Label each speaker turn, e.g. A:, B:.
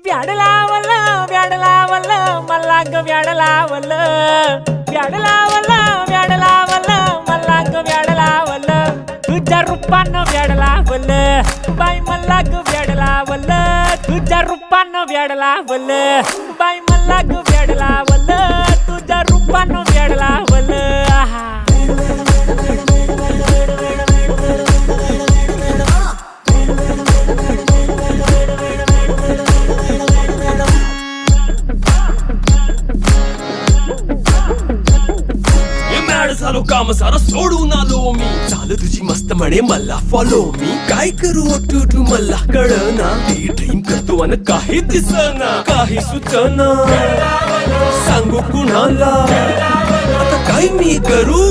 A: व्याड लावलं व्याड लावलं मला ग व्याड लावलं व्याड लावलं व्याड लावलं मला ग व्याड लावलं तुझ्या रूपानं व्याड लावलं बाई मला ग व्याड लावलं तुझ्या रूपानं व्याड लावलं बाई मला ग व्याड लावलं तुझ्या रूपानं व्याड लावलं आहा
B: झालो काम सारं सोडून आलो मी चाल तुझी मस्त म्हणे मला फॉलो मी काय करू टू मला कळना ती ड्रीम करतो आणि काही दिसना काही सुचना सांगू कुणाला आता काय मी करू